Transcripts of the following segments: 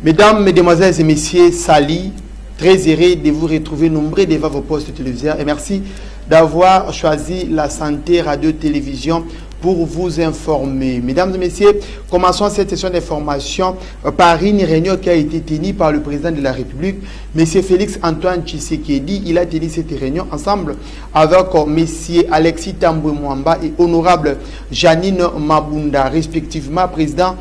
Mesdames, Mesdemoiselles et Messieurs, Sali, très heureux de vous retrouver nombreux devant vos postes téléviseurs et merci d'avoir choisi la Santé Radio-Télévision pour vous informer. Mesdames et messieurs, commençons cette session d'information par une réunion qui a été tenue par le président de la République, M. Félix Antoine Tshisekedi. Il a tenu cette réunion ensemble avec M. Alexis Tambwe Mwamba et honorable Janine Mabunda, respectivement président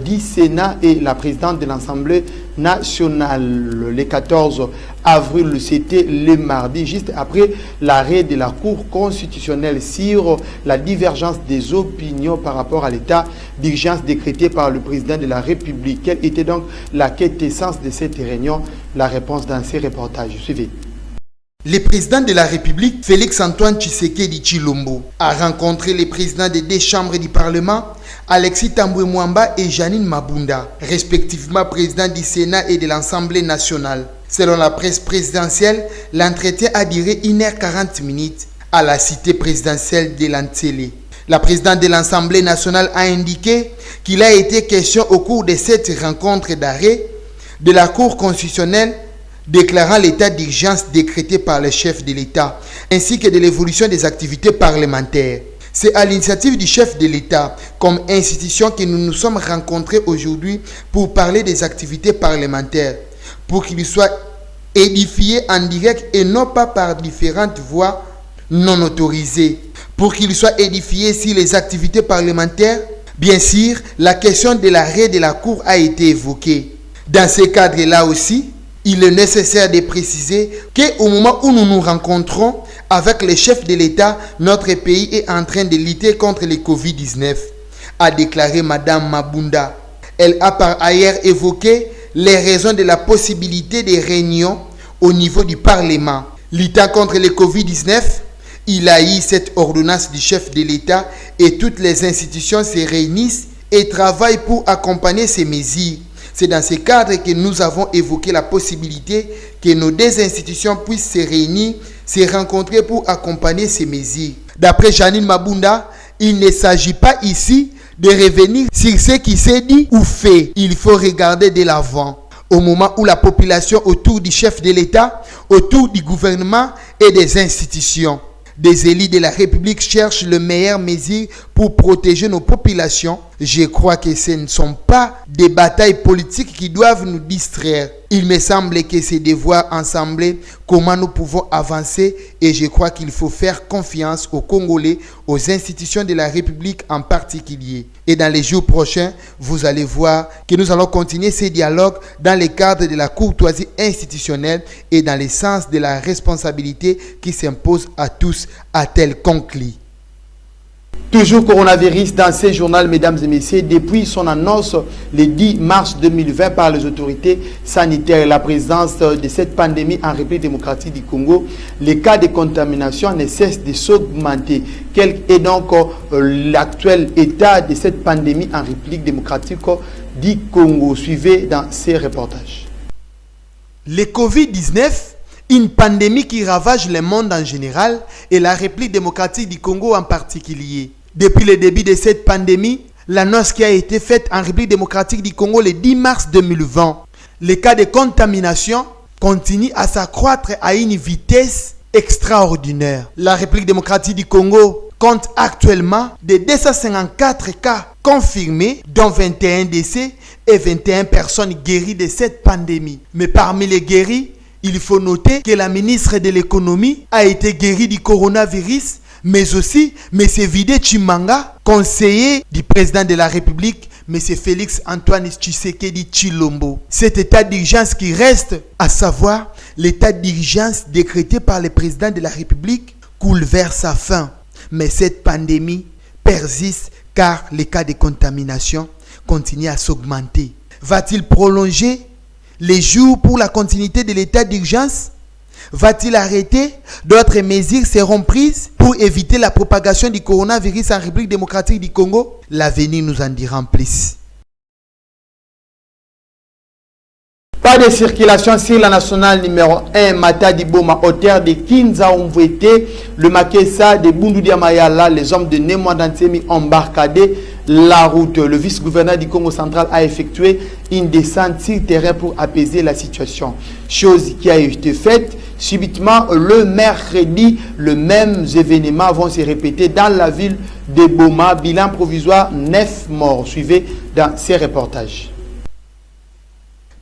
du Sénat et la présidente de l'Assemblée nationale. Le 14 avril, c'était le mardi, juste après l'arrêt de la Cour constitutionnelle sur la divergence des opinions par rapport à l'état d'urgence décrété par le président de la République. Quelle était donc la quintessence de cette réunion? La réponse dans ces reportages. Suivez. Le président de la République, Félix Antoine Tshisekedi Tshilombo, a rencontré les présidents des deux chambres du Parlement, Alexis Tambwe Mwamba et Janine Mabunda, respectivement président du Sénat et de l'Assemblée nationale. Selon la presse présidentielle, l'entretien a duré 1h40 à la cité présidentielle de l'Antélé. La présidente de l'Assemblée nationale a indiqué qu'il a été question au cours de cette rencontre d'arrêt de la Cour constitutionnelle déclarant l'état d'urgence décrété par le chef de l'État, ainsi que de l'évolution des activités parlementaires. C'est à l'initiative du chef de l'État, comme institution, que nous nous sommes rencontrés aujourd'hui pour parler des activités parlementaires, pour qu'ils soient édifiés en direct et non pas par différentes voies non autorisées, pour qu'ils soient édifiés sur les activités parlementaires. Bien sûr, la question de l'arrêt de la Cour a été évoquée. Dans ce cadre-là aussi, il est nécessaire de préciser qu'au moment où nous nous rencontrons avec le chef de l'État, notre pays est en train de lutter contre le Covid-19, a déclaré Mme Mabunda. Elle a par ailleurs évoqué les raisons de la possibilité des réunions au niveau du Parlement. Luttant contre le Covid-19, il a eu cette ordonnance du chef de l'État et toutes les institutions se réunissent et travaillent pour accompagner ces mesures. C'est dans ce cadre que nous avons évoqué la possibilité que nos deux institutions puissent se réunir, se rencontrer pour accompagner ces mesures. D'après Janine Mabunda, il ne s'agit pas ici de revenir sur ce qui s'est dit ou fait. Il faut regarder de l'avant. Au moment où la population autour du chef de l'État, autour du gouvernement et des institutions, des élus de la République cherchent les meilleures mesures pour protéger nos populations. Je crois que ce ne sont pas des batailles politiques qui doivent nous distraire. Il me semble que c'est de voir ensemble comment nous pouvons avancer et je crois qu'il faut faire confiance aux Congolais, aux institutions de la République en particulier. Et dans les jours prochains, vous allez voir que nous allons continuer ces dialogues dans le cadre de la courtoisie institutionnelle et dans le sens de la responsabilité qui s'impose à tous, a-t-elle conclu. Toujours coronavirus dans ce journal, mesdames et messieurs, depuis son annonce le 10 mars 2020 par les autorités sanitaires et la présence de cette pandémie en République démocratique du Congo, les cas de contamination ne cessent de s'augmenter. Quel est donc l'actuel état de cette pandémie en République démocratique du Congo? Suivez dans ces reportages. Le Covid-19, une pandémie qui ravage le monde en général et la République démocratique du Congo en particulier. Depuis le début de cette pandémie, l'annonce qui a été faite en République démocratique du Congo le 10 mars 2020, les cas de contamination continuent à s'accroître à une vitesse extraordinaire. La République démocratique du Congo compte actuellement de 254 cas confirmés, dont 21 décès et 21 personnes guéries de cette pandémie. Mais parmi les guéris, il faut noter que la ministre de l'économie a été guérie du coronavirus, mais aussi M. Vide Chimanga, conseiller du président de la République, M. Félix Antoine Tshisekedi Tshilombo. Cet état d'urgence qui reste, à savoir l'état d'urgence décrété par le président de la République, coule vers sa fin. Mais cette pandémie persiste car les cas de contamination continuent à s'augmenter. Va-t-il prolonger les jours pour la continuité de l'état d'urgence? Va-t-il arrêter? D'autres mesures seront prises pour éviter la propagation du coronavirus en République démocratique du Congo? L'avenir nous en dira plus. Pas de circulation sur la nationale numéro 1 Matadi Boma, hauteur de Kinza Omvwete, le Makessa de Bundudia Mayala, les hommes de Nemwa Dantemi ont barricadé la route. Le vice-gouverneur du Congo central a effectué une descente sur terrain pour apaiser la situation. Chose qui a été faite. Subitement, le mercredi, les mêmes événements vont se répéter dans la ville de Boma. Bilan provisoire, 9 morts. Suivez dans ces reportages.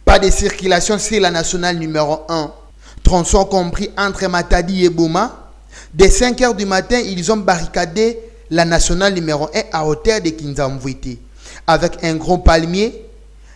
Pas de circulation sur la nationale numéro 1. Tronçon compris entre Matadi et Boma. Dès 5 heures du matin, ils ont barricadé la nationale numéro 1 à hauteur de Kinzamvouité avec un gros palmier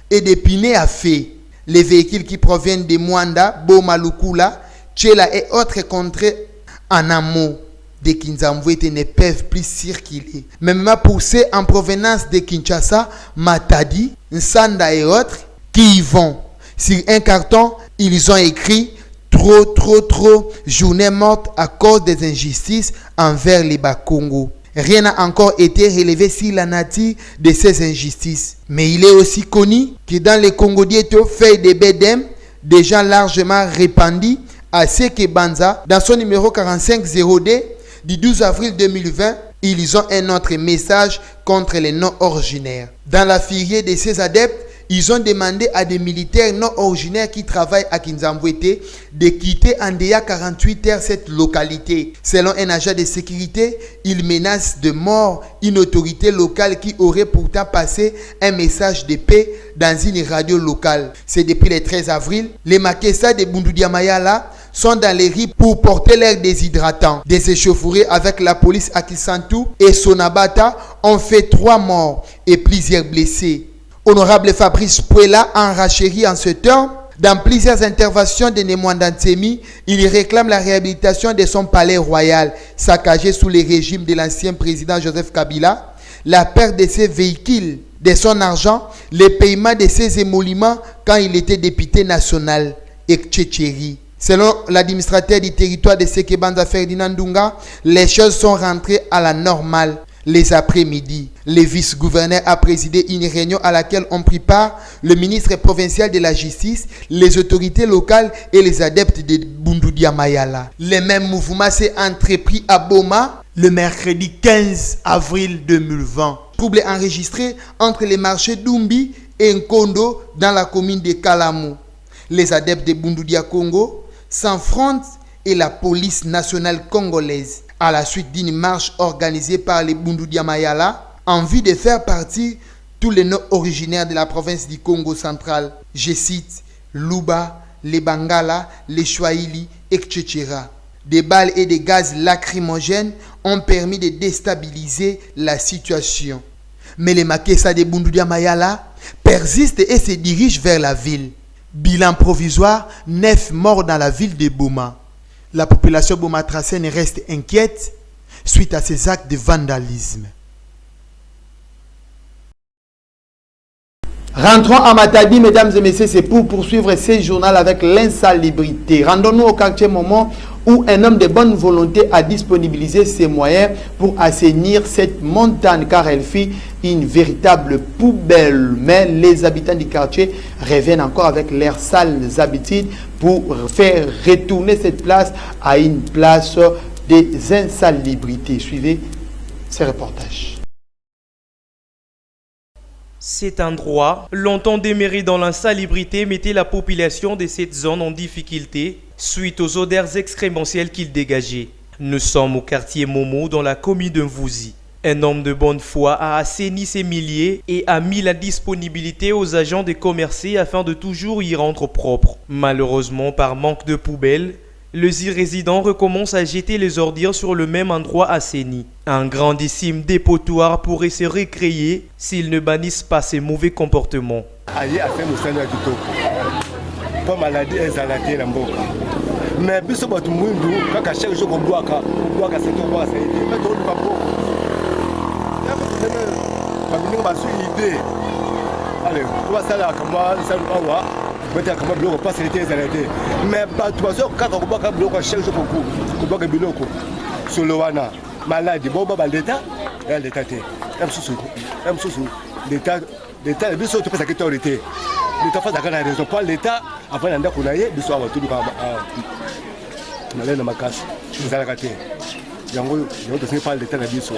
et des pinets à feu. Les véhicules qui proviennent de Mwanda, Boma, Lukula, Tchela et autres contrées en amont de Kinzamvouité ne peuvent plus circuler. Même poussés en provenance de Kinshasa, Matadi, Nsanda et autres qui y vont. Sur un carton, ils ont écrit trop, journée morte à cause des injustices envers les Bas-Congo. Rien n'a encore été relevé sur la nature de ces injustices. Mais il est aussi connu que dans les Congo Dieto, fait des BDM, des gens largement répandus à Seke Banza, dans son numéro 45-0D du 12 avril 2020, ils ont un autre message contre les non-originaires. Dans la filière de ces adeptes, ils ont demandé à des militaires non originaires qui travaillent à Kinzamvouité de quitter en déjà 48 heures cette localité. Selon un agent de sécurité, il menace de mort une autorité locale qui aurait pourtant passé un message de paix dans une radio locale. C'est depuis le 13 avril, les Makessa de Bundudia Mayala sont dans les rues pour porter l'air déshydratant. Des échauffourées avec la police à Kisantu et Sonabata ont fait 3 morts et plusieurs blessés. Honorable Fabrice Pouela en Racherie en ce temps, dans plusieurs interventions de Nemwanda Ntsemi, il réclame la réhabilitation de son palais royal, saccagé sous le régime de l'ancien président Joseph Kabila, la perte de ses véhicules, de son argent, le paiement de ses émoluments quand il était député national, et Tchétchéri. Selon l'administrateur du territoire de Sekebanza Ferdinand Dunga, les choses sont rentrées à la normale. Les après-midi, le vice-gouverneur a présidé une réunion à laquelle ont pris part le ministre provincial de la justice, les autorités locales et les adeptes de Bundudia Mayala. Le même mouvement s'est entrepris à Boma le mercredi 15 avril 2020. Trouble enregistré entre les marchés d'Umbi et Nkondo dans la commune de Kalamu. Les adeptes de Bundudia Congo s'affrontent et la police nationale congolaise, à la suite d'une marche organisée par les Bundudia Mayala en vue de faire partir tous les non-originaires de la province du Congo central. Je cite Luba, les Bangala, les Swahili, etc. Des balles et des gaz lacrymogènes ont permis de déstabiliser la situation. Mais les Makessa de Bundudia Mayala persistent et se dirigent vers la ville. Bilan provisoire, 9 morts dans la ville de Boma. La population bomatracienne reste inquiète suite à ces actes de vandalisme. Rentrons à Matadi, mesdames et messieurs, c'est pour poursuivre ce journal avec l'insalubrité. Rendons-nous au quartier Moment où un homme de bonne volonté a disponibilisé ses moyens pour assainir cette montagne car elle fit une véritable poubelle. Mais les habitants du quartier reviennent encore avec leurs sales habitudes pour faire retourner cette place à une place des insalubrités. Suivez ces reportages. Cet endroit, longtemps demeuré dans l'insalubrité, mettait la population de cette zone en difficulté suite aux odeurs excrémentielles qu'il dégageait. Nous sommes au quartier Momo dans la commune de Mvouzi. Un homme de bonne foi a assaini ses milliers et a mis la disponibilité aux agents de commercer afin de toujours y rendre propre. Malheureusement, par manque de poubelles, les irrésidents recommencent à jeter les ordures sur le même endroit assaini. Un grandissime dépotoir pourrait se recréer s'ils ne bannissent pas ces mauvais comportements. Mais biso batu mwindu kaka chaque jour ko boaka c'est to boaka c'est mais to ba bo ya ba bingo ba su idée allez on va ça là comme ça on va mettre comme bloc pas c'était arrêté mais ba tu baso kaka ko boaka bloc chaque jour ko boaka biloko sur le wana malade bo ba l'état et l'état té am susu l'état biso to pesa que autorité l'état fa zakana raison pas l'état avant d'anda kunaye biso aba tout ka malena makasi ezalaka te yango to ce n'est pas l'état na biso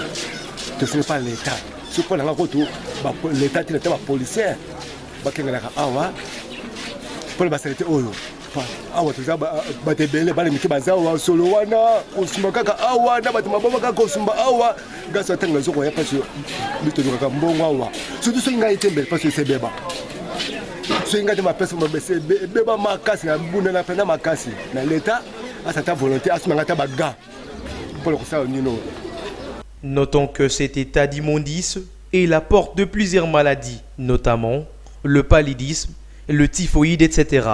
to ce n'est pas l'état ce qu'on a koto ba l'état te ba policier bakengelaka awa mpona basalite oyo awa toza bato ebele balemiki baza awa solo wana kosumba kaka awa na bato maboma kaka kosumba awa ngasi atango nazokoya mpasi bitolukaka mbongo awa surtout soki ngai ete mbele mpasi esebeba soki ngai te mapesa ebeba makasi na bunda na makasi na leta asata volonté asumanga ata baga mpona kosala nino. Notons que cet état d'immondice est la porte de plusieurs maladies, notamment le paludisme, le typhoïde, etc.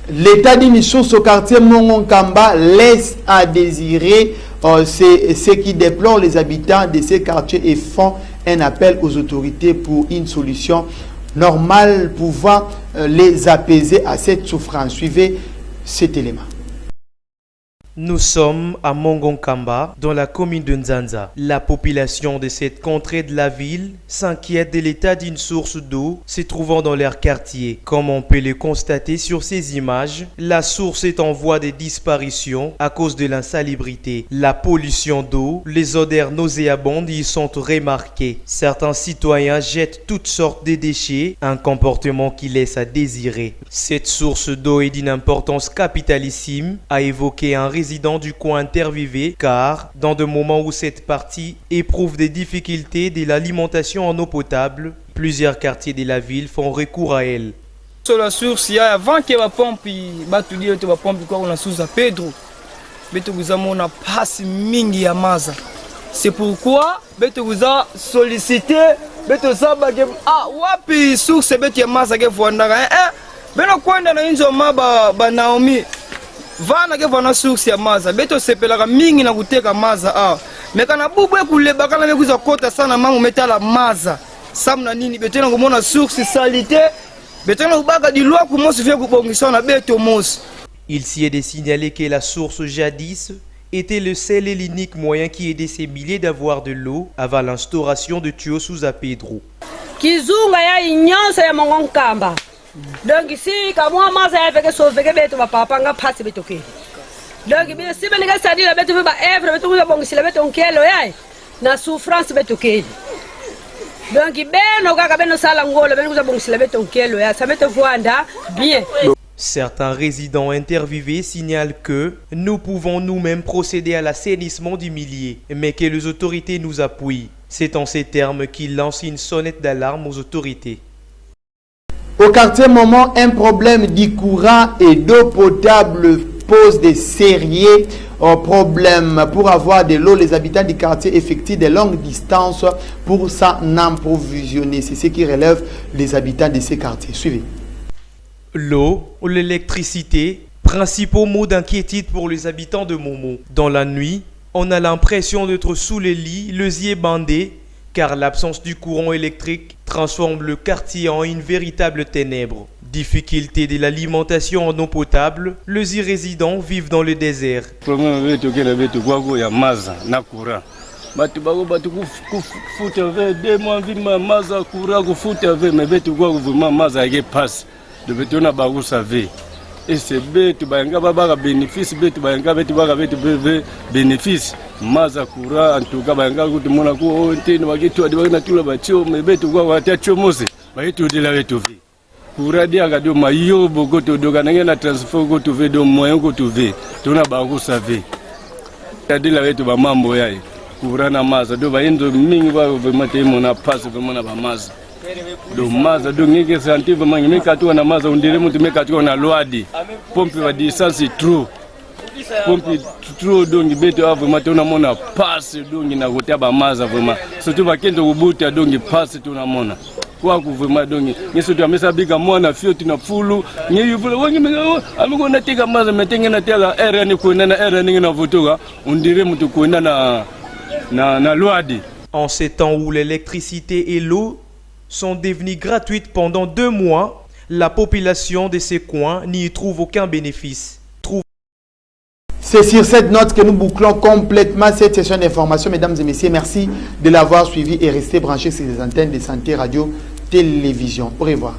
L'état d'une source au quartier Mongonkamba laisse à désirer. C'est ce qui déplore les habitants de ces quartiers et font un appel aux autorités pour une solution normale pouvant les apaiser à cette souffrance. Suivez cet élément. Nous sommes à Mongonkamba, dans la commune de Nzanza. La population de cette contrée de la ville s'inquiète de l'état d'une source d'eau se trouvant dans leur quartier. Comme on peut le constater sur ces images, la source est en voie de disparition à cause de l'insalubrité. La pollution d'eau, les odeurs nauséabondes y sont remarquées. Certains citoyens jettent toutes sortes de déchets, un comportement qui laisse à désirer. Cette source d'eau est d'une importance capitalissime, a évoqué un résident du coin intervivé, car dans des moments où cette partie éprouve des difficultés de l'alimentation en eau potable, plusieurs quartiers de la ville font recours à elle. Sur la source, il y a avant que la pompe, la pompe quoi on a sous à Pedro, vous a passe mingi ya maza. C'est pourquoi vous a sollicité, wapi source ya maza ke vondaka beno kwenda na inzo ba Naomi. Vana ke vana source ya maza beto sepelaka mingi na kuteka maza meka na bubu ekuleba kana mekuza kota sana mangu metala maza samna nini beto na komona source salité beto na kubaka dilwa ku mosi fe kubongisa na beto mosi. Il s'y est de signaler que la source jadis était le seul et l'unique moyen qui aidait ces milliers d'avoir de l'eau avant l'instauration de tuyaux sous à Pedro. Kizunga ya inyonsa ya Mongonkamba. Donc ici, comme moi, je vais sauver les bêtes, papa, on va passer les bêtes. Donc, si vous voulez dire la bête, vous allez faire la bête, si la bête, on va na souffrance bête. Donc, ben, on va faire nos salangoles, ben, vous allez faire la bête, on ça va te voir bien. Certains résidents interviewés signalent que nous pouvons nous-mêmes procéder à l'assainissement du milieu, mais que les autorités nous appuient. C'est en ces termes qu'ils lancent une sonnette d'alarme aux autorités. Au quartier Moment, un problème du courant et d'eau potable pose des sérieux problèmes. Pour avoir de l'eau, les habitants du quartier effectuent des longues distances pour s'en approvisionner. C'est ce qui relève les habitants de ces quartiers. Suivez. L'eau ou l'électricité, principaux mots d'inquiétude pour les habitants de Momo. Dans la nuit, on a l'impression d'être sous les lits, les yeux bandés, car l'absence du courant électrique transforme le quartier en une véritable ténèbre. Difficulté de l'alimentation en eau potable, les irrésidents vivent dans le désert. Et c'est bête, banga bénéfice, bête, banga bénéfice. Maza kura, en tout cas, banga goûte monako, on va get to the nature, but you may bet to go at your mose. By to the lave to V. Kura diagado, my yo, go to Doganana transfer, go to Vedo, moyen go to V. Tona bago save. Tadilla to Bamambo, Kurana Maza, do by endo mingwa of Matemona pass of Mona Bamaza. Do maza do ngeke santive mangi meka tu na maza undire mutu meka tu na loadi pompe wa distance true pompe true dongi beto avo matona mona passe dongi na gotia ba maza vraiment surtout bakendo kubuta dongi passe tu na mona kwa kuvuma dongi nyeso tu amesa biga mwana fioti na fulu nyeyu vule wangi menga amigo na tika maza metenge na tela era ni kuenda na era ni na votoga undire mutu kuenda na loadi. En ces temps où l'électricité et l'eau sont devenues gratuites pendant 2 mois, la population de ces coins n'y trouve aucun bénéfice. C'est sur cette note que nous bouclons complètement cette session d'information. Mesdames et messieurs, merci de l'avoir suivi et restez branchés sur les antennes de Santé Radio Télévision. Au revoir.